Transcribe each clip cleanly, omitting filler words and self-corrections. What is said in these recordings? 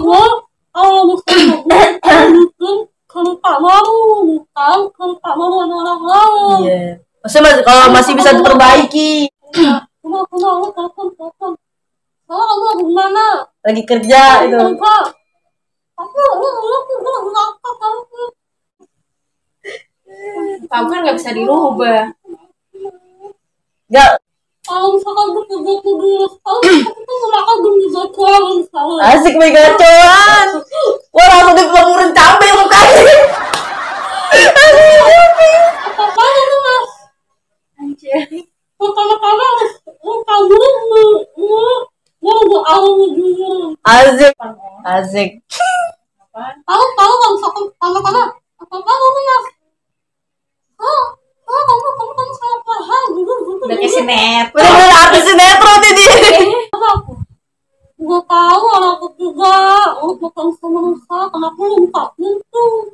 gua kalau misalnya gua bikin kalau tak mau ada orang lain. Iya. Maksudnya kalau masih bisa diperbaiki. Cuma lu telepon. Kalau kamu lagi gimana? Lagi kerja itu. Tapi lu ngakak kamu. Kamu kan nggak bisa dirubah. Enggak. Kalau misalkan gue kerja setahun, aku tuh ngeraka demi gacoan misalnya. Asik nih gacoan. Wah langsung dipemurin cabai mukanya. Apa-apanya tuh mas? Anjir. Pertama-tama lu kabur lu udah awal dulu. Asik. Tahu kan misalkan pertama-tama apa-apa lu mas? Kamu salah paham gitu. Udah kayak sinetron. Bener-bener artis sinetron ini. Apa aku? Gua tahu orang ketiga, bukan semenusah, kenapa lu buka pintu?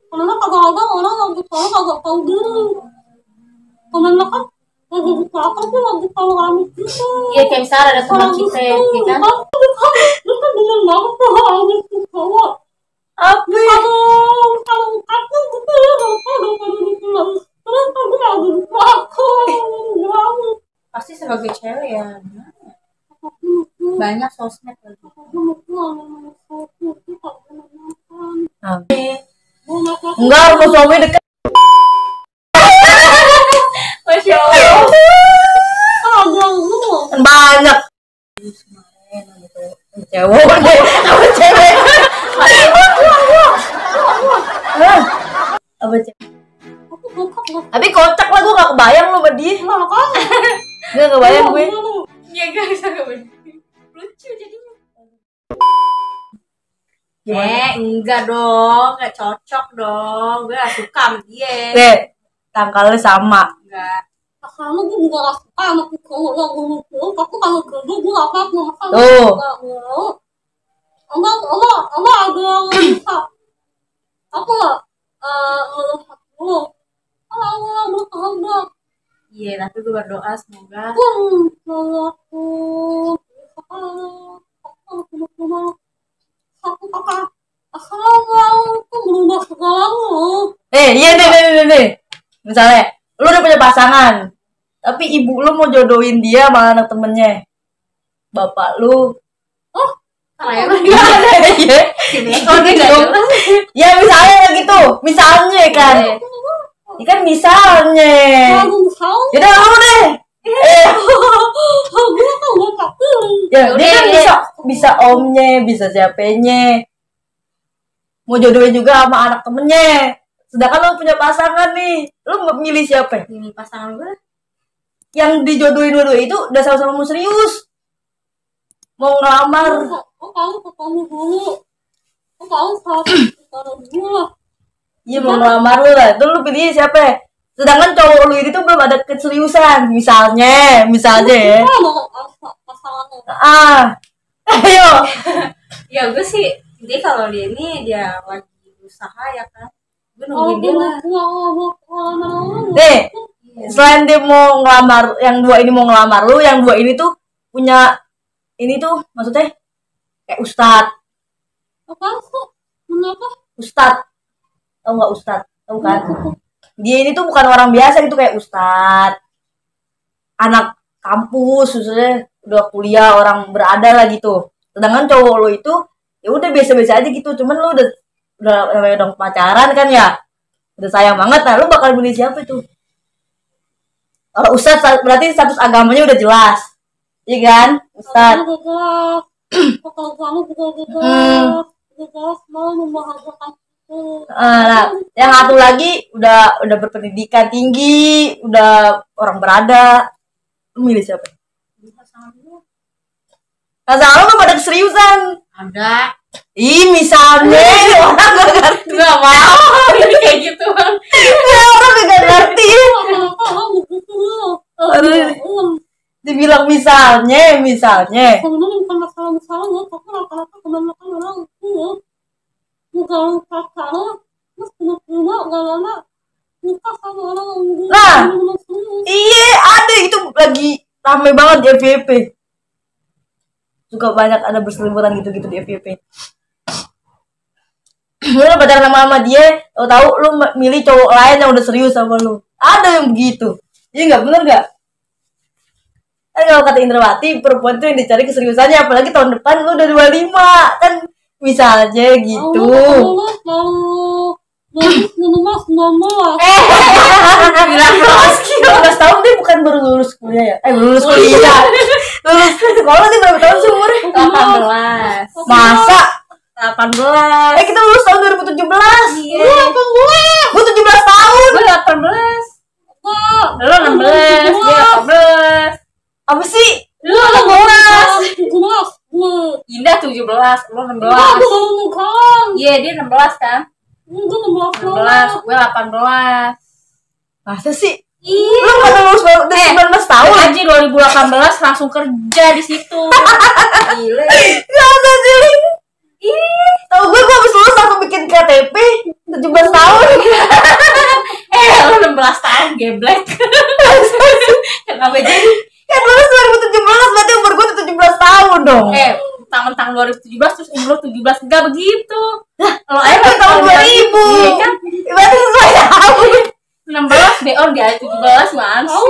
Karena kadang-kadang orang lagi tahu kagak tahu diri. Karena kan lagi di belakang tuh lagi tahu rame gitu. Iya kayak misalnya ada teman kita ya kan. Lu kan bener banget tuh orang itu cowok. Apa? Kalau aku gitu ya, daripada gitu lagi. Terus aku lagi di belakang. Pasti sebagai cewek ya. Banyak sosmed lagi. Enggak, mau suami deket. Masya Allah. Kan banyak. Cewek deh, apa cewek? Apa cewek? Tapi kocak lah, gue gak kebayang lo sama dia. Gak kebayang gue. Iya gak bisa lucu jadinya. Enggak dong, gak cocok dong. Gue gak suka sama dia. Tangkalnya sama. Enggak. Karena gue juga gak suka sama cowok yang ngomong. Tapi kalau kerja gue gak apa-apa. Tuh. Enggak ada yang bisa. Apa melihat lu. Kalau yang berkehendak. Iya, tapi gue berdoa semoga. Kalau aku satu kakak asal tuh berubah segalanya. Iya nih. Misalnya, lu udah punya pasangan, tapi ibu lu mau jodohin dia sama anak temennya. Bapak lu. Iya. Ya misalnya gitu. Misalnya kan. Ini kan misalnya. Yaudah lu deh. Ya, dia kan bisa omnya, bisa siapanya. Mau jodohin juga sama anak temennya. Sedangkan lu punya pasangan nih. Lu milih siapa? Ini pasangan gue. Yang dijodohin dua itu udah sama-sama mau serius. Mau ngelamar. Kamu dulu. Iya mau ngelamar lu lah. Itu lu pilih siapa? Sedangkan cowok lu ini tuh belum ada keseriusan. Misalnya ya. Ayo. Ya gue sih, jadi kalau dia ini dia lagi usaha ya kan. Gue nungguin dia lah. Nih, selain dia mau ngelamar, yang dua ini mau ngelamar lu, yang dua ini tuh punya ini tuh maksudnya kayak ustad. Apa sih? Kenapa? Ustad. Tahu nggak ustad? Tahu kan? Dia ini tuh bukan orang biasa gitu kayak ustad. Anak kampus, maksudnya udah kuliah, orang berada lah gitu. Sedangkan cowok lu itu ya udah biasa-biasa aja gitu. Cuman lu udah pacaran kan ya. Udah sayang banget. Nah, lu bakal milih siapa itu? Kalau ustad berarti status agamanya udah jelas. Iya kan? Ustad. Kalau kamu juga jelas mau membahagiakan. Nah, yang satu lagi udah berpendidikan tinggi, udah orang berada. Lu milih siapa? Pasangan lu belum ada keseriusan. Ada. Ih, misalnya orang gak ngerti. Gak mau. Ini kayak gitu bang. Orang gak ngerti. Dibilang misalnya. Sebenarnya bukan masalah-masalahnya, tapi rata-rata kebanyakan orang itu ya. Bukan pacaran, terus tiba-tiba gak lama nikah sama orang yang Nah, iya ada itu lagi rame banget di FYP. Suka suka banyak ada berseliweran gitu-gitu di FYP. Lu pacaran sama dia, tahu lu milih cowok lain yang udah serius sama lu. Ada yang begitu. Iya nggak, bener nggak? Kan kalau kata Indrawati, perempuan tuh yang dicari keseriusannya, apalagi tahun depan lu udah 25 kan, bisa aja gitu. Lulus 19. 19 tahun dia bukan baru lulus kuliah ya? Lulus kuliah. Lulus sekolah nih berapa tahun sih umurnya? 18. Masa? 18. Kita lulus tahun 2017. Iya. Gue 17 tahun. Gue 18. Lu 16, dia 18. Apa sih? Lu 16. 17. Indah 17, lu 16. Iya, dia 16 kan? Gue 16, gue 18. Masa sih? Iya. Lu pada lulus baru 19 tahun aja 2018 langsung kerja di situ. Gile. Gak usah sih. Ih, Tau gue habis lulus langsung bikin KTP 17 tahun. lu 16 tahun geblek. Kenapa jadi? Kan lulus 2017 berarti umur gue tuh 17 tahun dong. Tahun 2017 terus umur 17 enggak begitu. Kalau Itu tahun 2000. Iya kan? Berarti sesuai tahun. 16 BO dia 17 man. Gue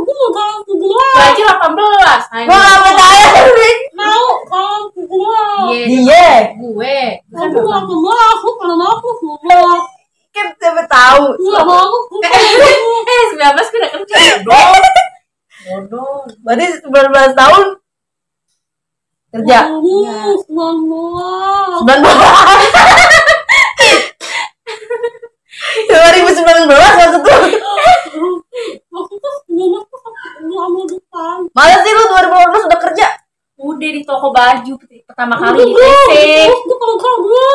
mau kalau 17. Baju 18. Gue gak percaya sih. Mau kalau 17. Dia Gue. Aku 18. Aku kalau aku 19. kan siapa tahu. Iya banget. 19 gue udah kerja. Bodoh. Berarti 19 tahun kerja. 19. 19. 2019 maksud lu. Maksudnya 19 tuh lama depan. Masa sih lu 2018 udah kerja? Udah di toko baju pertama kali di Gue TC. kalau gue.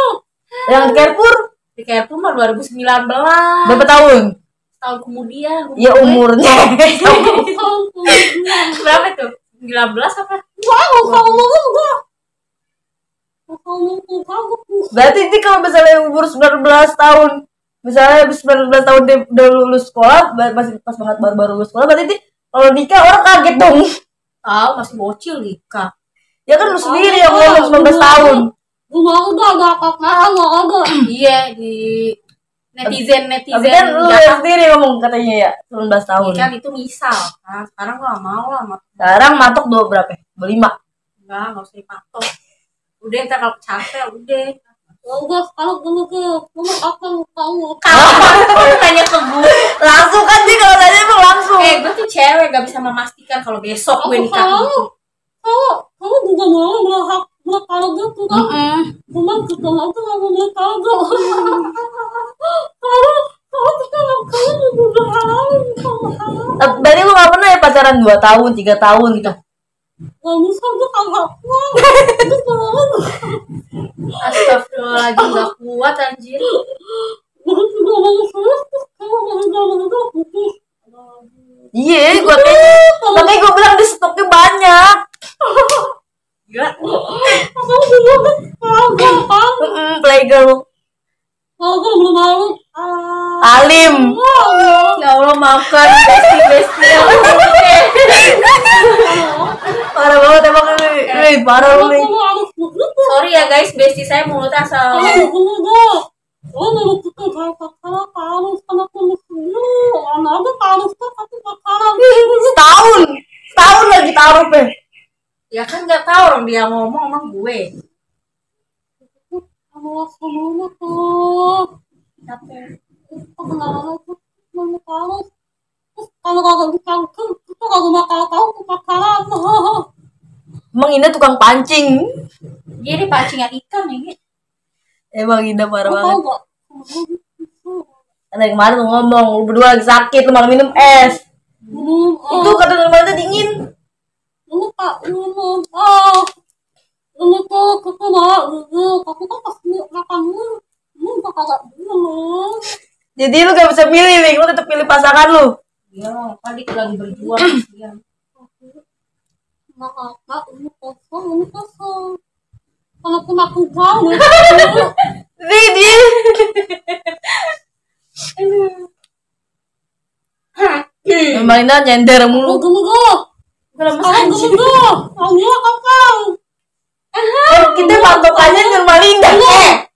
Yang di Carrefour Di Carrefour mah 2019. berapa tahun? Tahun kemudian. Ya umurnya. Berapa tuh? 19 apa? Berarti ini kalau misalnya umur 19 tahun, misalnya 19 tahun dia udah lulus sekolah, masih pas banget baru lulus sekolah, berarti kalau nikah orang kaget dong. Tahu masih bocil nikah. Ya kan lu sendiri yang ngomong 19 tahun. Gue udah agak apa-apa. Iya di netizen Tapi kan lu yang sendiri ngomong katanya ya 19 tahun. kan itu misal. Nah, sekarang gua gak mau lah. Sekarang matok 2 berapa? 25. Enggak usah dipatok. Udah ntar kalau capek udah. Gue kalau gue mau apa lu tahu. Kapan lu tanya ke gue? Langsung kan dia kalau nanya emang langsung. Gue tuh cewek gak bisa memastikan kalau besok gue nikah gitu. Kamu juga mau berkala gitu kan? Cuman kita nanti nggak mau berkala. Kalau kita nggak juga halal. Berarti lu gak pernah ya pacaran 2 tahun, 3 tahun gitu? Gak bisa gue kagak kuat. Astagfirullahaladzim gak kuat anjir. Gue juga mau serius terus kamu mau putus. Iya, makanya gue bilang di stoknya banyak. Gila. Aku juga kagak kan? Playgirl Kagak belum malu. Alim. Ya Allah maafkan besti Parah banget emang ini. Parah lu nih. Sorry ya guys, besti saya mulutnya asal. Oh, menurut kita pacaran harus karena punya sendiri. Ada harus tapi pacaran. Setahun lagi taruh pe. Ya kan nggak tahu orang dia ngomong emang gue. Kamu semuanya tuh. Capek. Kenalan itu mau harus. Kalau kagak dicangkem, kita kagak bakal tahu pacaran. Emang Indah tukang pancing. Dia di pancingan ikan ya. Emang Indah parah banget. Tahu gak? Karena kemarin lu ngomong, lu berdua lagi sakit, lu malah minum es. Itu kata teman-teman dingin. Ini Pak, ini tuh kita aku kan pasti makan ini kagak belum. Jadi lu gak bisa pilih nih, lu tetap pilih pasangan lu. Iya, tadi lagi berjuang kasihan. Nah, ini kosong. Kalau aku makan jauh, Dia. Memang Indah nyender mulu. tunggu. Sekarang tunggu. Kamu kakak. Kan kita patokannya Nurmalinda.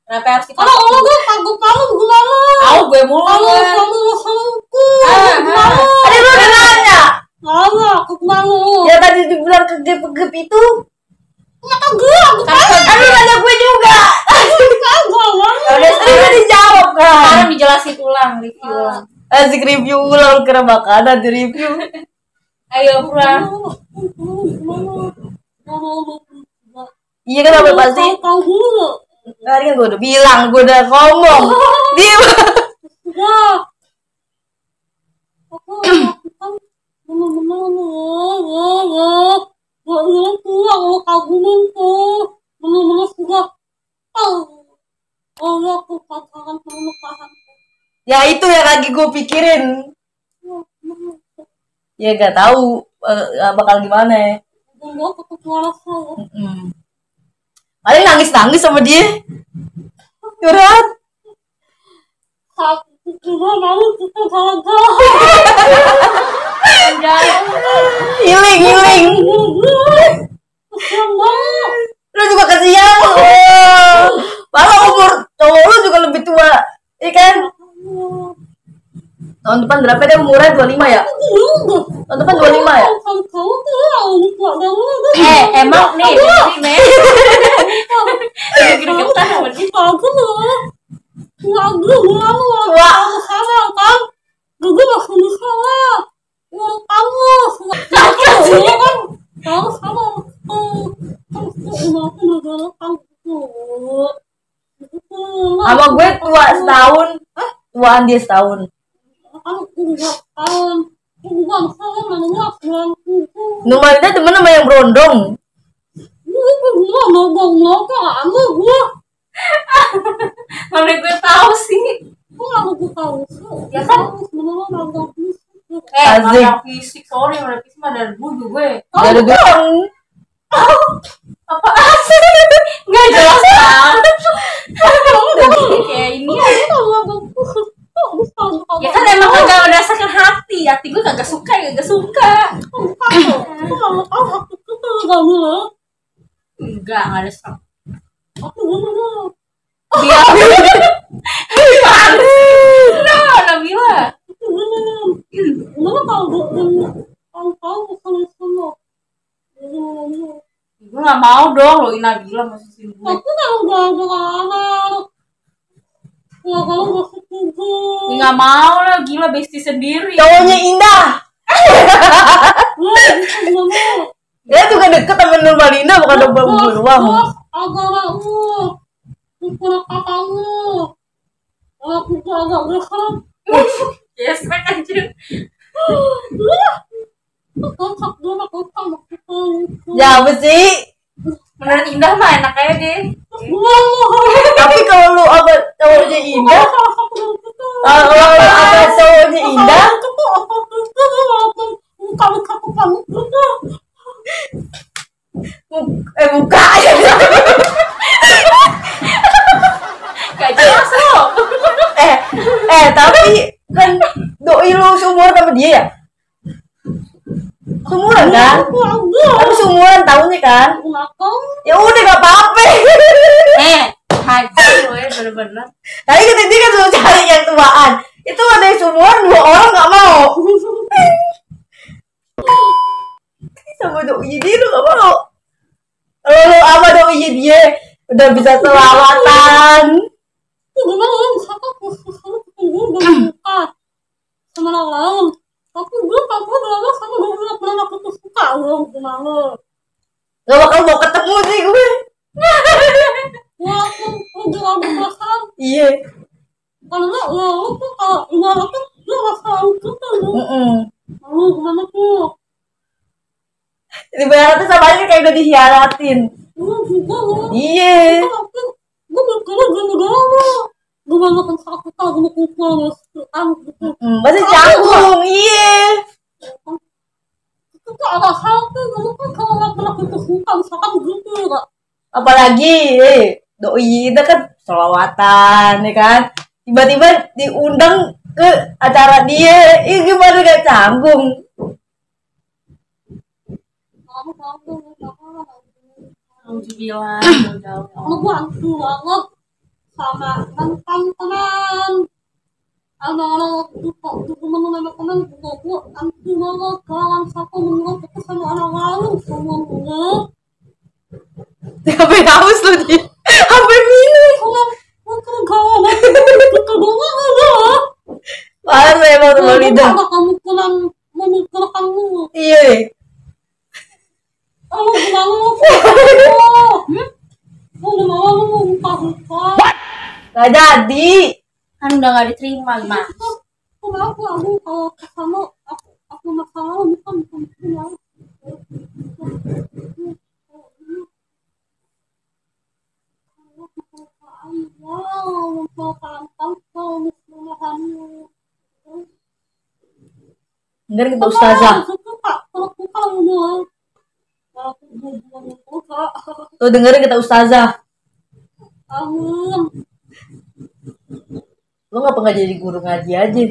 Kenapa harus Kalau dipakai? lo gue kagum kamu gimana? Tahu gue mulu. Kalau kan. kamu selingkuh Ah, gimana? Tadi lu udah nanya. Kalau aku gimana? Ya tadi dibilang kegep-kegep itu. Kenapa gue? Aku Kan lu nanya gue juga. kagak lah. Udah Tadi udah dijawab kan. sekarang dijelasin ulang, review ulang. Asik review ulang kira makanan di review. Ayo pulang. Iya kan sampai pasti. Tahu dulu. Tadi kan gue udah bilang, gue udah ngomong. Dia Ya. Aku lakukan benar-benar gak bilang tuh aku kagumin tuh benar-benar sudah tahu kalau aku pacaran sama nikahan. ya itu yang lagi gue pikirin. Ya gak tahu bakal gimana ya. Dan aku ketua rasa. Paling nangis-nangis sama dia. Curhat. Saat itu lalu kita jalan-jalan. Healing. Kesian banget. Lu juga kesian. Oh. Malah umur cowok lu juga lebih tua. Iya kan? Tahun depan berapa dia umurnya? 25 ya? Tahun depan 25 ya? Emang nih, nih. Gregetan sama dia. Sama gue tua setahun. Tuaan dia setahun. Numalinda temen sama yang berondong. Mana gue tahu sih. Ya kan? Asik. Mana fisik, sorry, mana fisik mah dari dulu gue. Dari doang. Apa sih? Nggak jelas banget. Kayak ini ya. Ya kan emang kagak berdasarkan hati. Hati gue kagak suka, ya kagak suka. Enggak ada serak. Dia Nah, Nabila. Gue gak mau dong lo Nabila masih sini. Nggak mau lah, gila bestie sendiri. Cowoknya Indah. Dia juga deket sama Nurmalinda bukan double doang. Yes, mek anjir. Ya apa sih? Menurut Indah mah enak aja deh. Tapi kalau lu apa cowoknya Indah, kalau lu apa cowoknya Indah, buka aja. Gak jelas lo. Tapi kan doi lu seumuran sama dia ya? Seumuran kan? Tapi seumuran tahunnya kan? Ya udah gak apa-apa. Haji lo ya bener-bener. Tadi kita kan suruh cari yang tuaan. Itu ada yang seumuran 2 orang gak mau. Sama doi dia lu gak mau. Kalau lu sama doi dia udah bisa selawatan. Gak bakal mau ketemu sih gue. Iya. Dibayarin sama aja kayak udah dikhianatin. Iya. Masih canggung. Iya. Apalagi doi itu kan selawatan ya kan, tiba-tiba diundang ke acara dia, gimana gak canggung. Alhamdulillah jauh-jauh. Karena gue antu banget sama mantan teman. Anak-anak waktu temen teman gue antu banget kawan satu menurut aku sama anak lain sama gue. Sampai haus lu dia. Sampai minum. Kalau kawan kita doang aja. Parah emang tuh lidah. Kalau kamu pulang memikir kamu. Iya. Kamu bilang lu udah mau buka. Gak jadi. Kan udah gak diterima gimana? Kenapa aku kalau kesana aku masalah bukan pulang. Dengar kita ustazah. Tuh dengerin kita ustazah. Lu ngapa nggak jadi guru ngaji aja?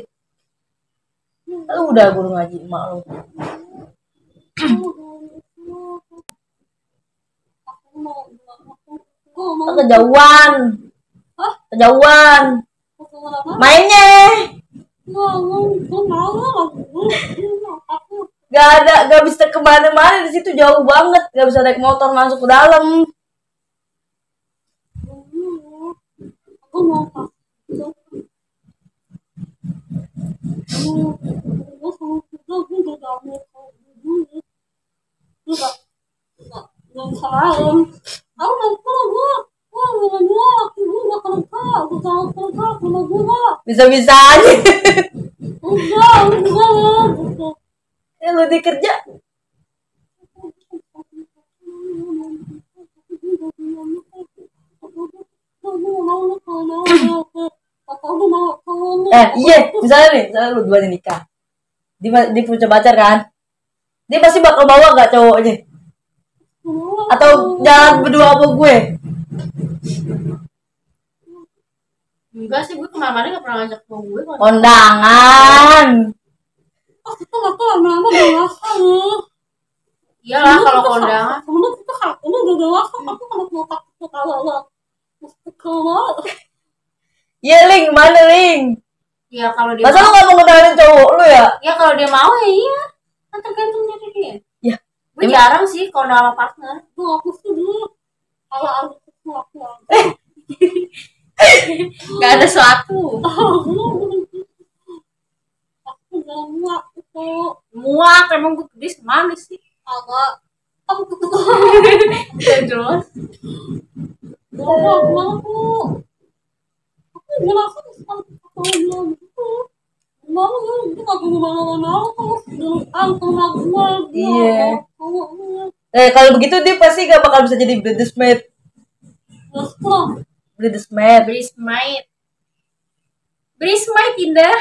Lu udah guru ngaji emak lu. Kejauhan. Kejauhan. Mainnya. Gak bisa kemana-mana di situ, jauh banget, gak bisa naik motor masuk ke dalam. Bisa-bisa aja. Ya lu dikerja. Iya, misalnya lu dua nikah. Dia punya pacar kan? Dia pasti bakal bawa gak cowoknya? Atau jalan berdua sama gue? Enggak sih, gue kemarin gak pernah ngajak gue. Kondangan. Itu gak tuh lama-lama dewasa nih. Iyalah kalau kondangan. Sebenernya kita ini udah dewasa, tapi kalau mau takut kalau mesti keluar. Iya, Ling, mana Ling? Ya kalau dia masa lu gak mau ngenalin cowok lu ya? Ya kalau dia mau ya iya. Kan tergantung dari dia. Ya. Gue jarang sih kalau sama partner. Tuh aku sih dia. Kalau ada sesuatu Gak ada suatu. aku jangan muak itu. Muak emang gue gede manis sih. Agak aku tuh Gak jelas. aku ngerasa seperti aku bilang gitu. Gimana ya, dia gak punya mana-mana terus sama gue. Iya. Kalau begitu dia pasti gak bakal bisa jadi bridesmaid. Bridesmaid. Bridesmaid indah.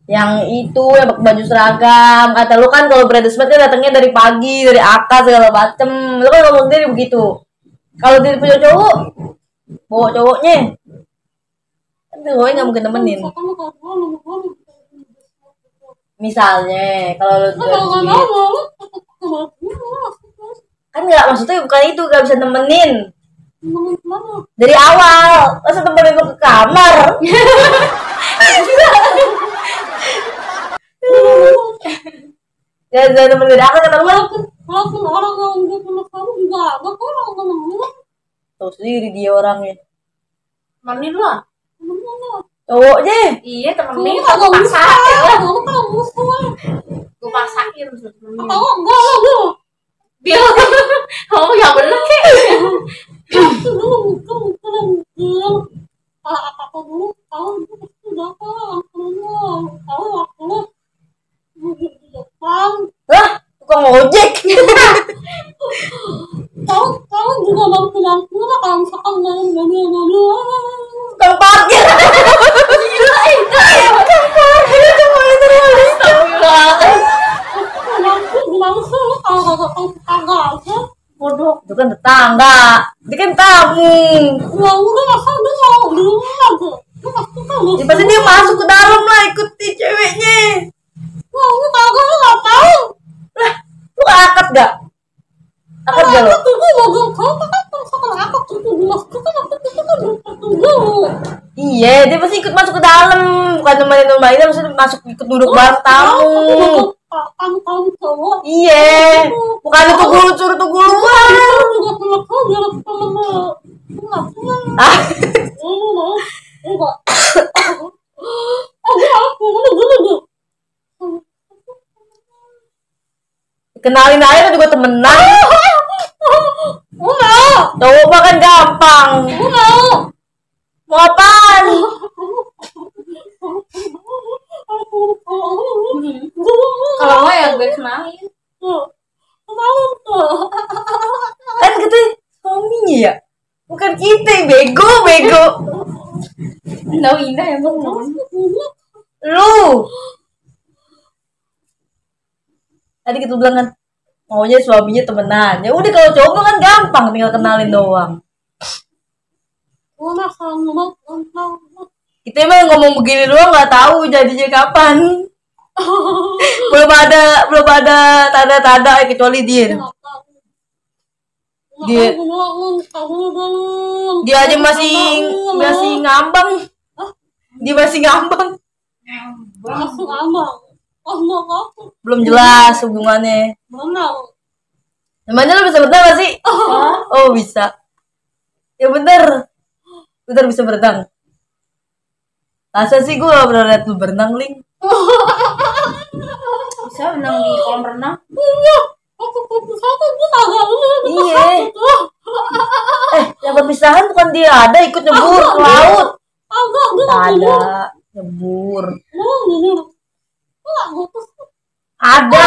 Yang itu yang pakai baju seragam. Kata lu kan kalau bridesmaid kan datangnya dari pagi, dari akad segala macem. Lu kan ngomong sendiri begitu. Kalau dia punya cowok, bawa cowoknya. Kan cowoknya nggak mungkin nemenin. Misalnya kalau lu kan nggak, maksudnya bukan itu, nggak bisa nemenin. Dari awal, masa temenin lu ke kamar. Jangan nemenin dari akad kata lu. Walaupun orang yang udah punya kamu juga ada kok orang nemenin. Tahu sendiri dia orangnya. Temenin lah. Cowoknya. Iya temenin. Gue kagak Paksain lah. Gue kan musuh. Gue paksain temenin. Tahu enggak lah lu. Dia. Oh ya bener kek. Itu dulu mungkin. Kalau apa dulu tahu itu pasti dapat. Tahu aku di depan. Hah? Tukang ojek. Tahu juga bantu lah kalau misalkan dari Tukang parkir. Gila itu. Tukang parkir itu paling terlalu. bantu gimana sih lu kalau kagak tahu tetangga aja. Bodoh. Itu kan tetangga. Dia kan tamu. Ya udah masa dia mau di rumah aja. Lu pasti tahu. Ya pasti dia masuk ke dalam lah, ikuti ceweknya. Wah, lu kagak lu nggak tahu. Lah, Lu akad gak? Akad gak lo? Aku tuh gagal kau kan misalkan aku tuh jelas kan aku tuh kan bertunggu. Iya, dia pasti ikut masuk ke dalam, bukan nemenin rumah ini, maksudnya masuk ikut duduk bareng tamu. Kamu cowok. Iya, bukan itu guru suruh tuh keluar. Juga punya kau biar aku temen. Enggak. Ah, Enggak. Aku udah. kenalin aja juga temenan. Enggak. Cowok mah kan gampang. Enggak. Mau apaan? Kalau mau ya gue kenalin. Kan gitu suaminya ya. Bukan kita yang bego. Tahu Indah ya bang. Lu. Tadi kita bilang kan maunya suaminya temenan. Ya udah kalau cowok mah kan gampang tinggal kenalin doang. Kita emang ngomong begini doang nggak tahu jadinya kapan. belum ada tanda-tanda kecuali dia aja masih ngambang. Dia masih ngambang. Belum jelas hubungannya. Namanya lu bisa berenang gak sih? Oh bisa. Ya bener bisa berenang. Masa sih gue gak pernah liat lu berenang, Ling? Bisa renang di kolam renang. Iya. Yang perpisahan bukan dia ada ikut nyebur ke laut. Ada nyebur. Ada.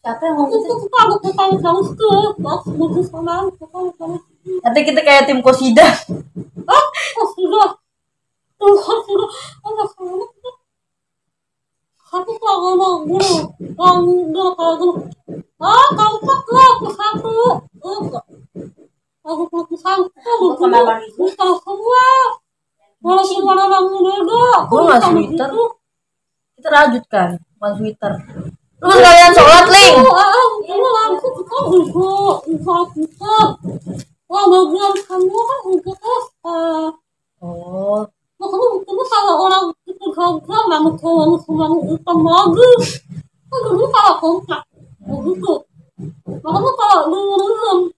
Siapa yang ngomong itu? Nanti kita kayak tim Kosida. Gue nggak Twitter. Kita rajutkan, bukan Twitter. Lu sekalian sholat, Ling. Oh. Kalau orang itu gagal, nama cowok semua hitam lagi. Kan dulu kalau kontak, begitu. Makanya kalau lurus,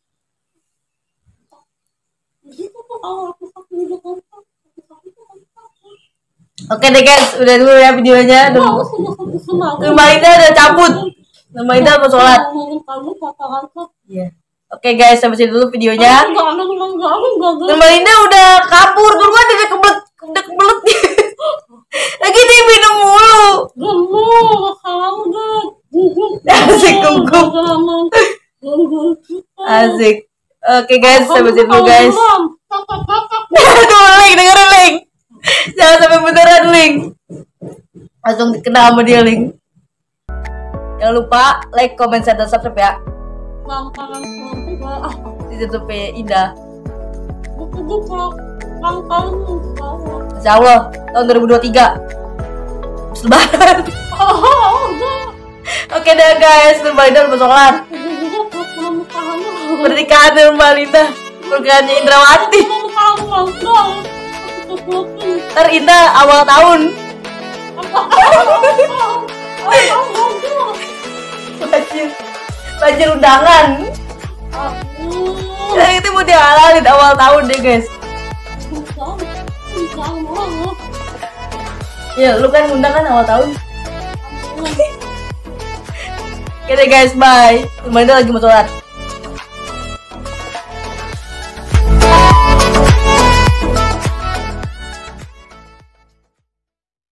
begitu tuh kalau aku sakit di kontak. Oke deh guys, udah dulu ya videonya. Mbak Ida udah cabut. Mbak Ida mau sholat. Iya. Oke guys, sampai sini dulu videonya. Mbak Ida udah kabur duluan, dia udah kebelet. Lagi dia minum mulu. Asik gugum. Asik. Oke guys, sampai sini dulu guys. Aduh, Ling, dengerin Ling. Jangan sampai beneran, Ling. Langsung kena sama dia, Ling. Jangan lupa like, comment, share, dan subscribe ya. Ditutup Indah. Insya Allah tahun 2023 Lebaran. Oke deh guys, Mbak Linda udah sholat. Pernikahan Mbak Linda, pernikahannya Indrawati. Ntar Indah awal tahun. Banjir undangan. Yang itu mau dihalalin awal tahun deh guys. Ya lu kan undang kan awal tahun. Oke deh guys, bye. Mbak Linda lagi mau sholat.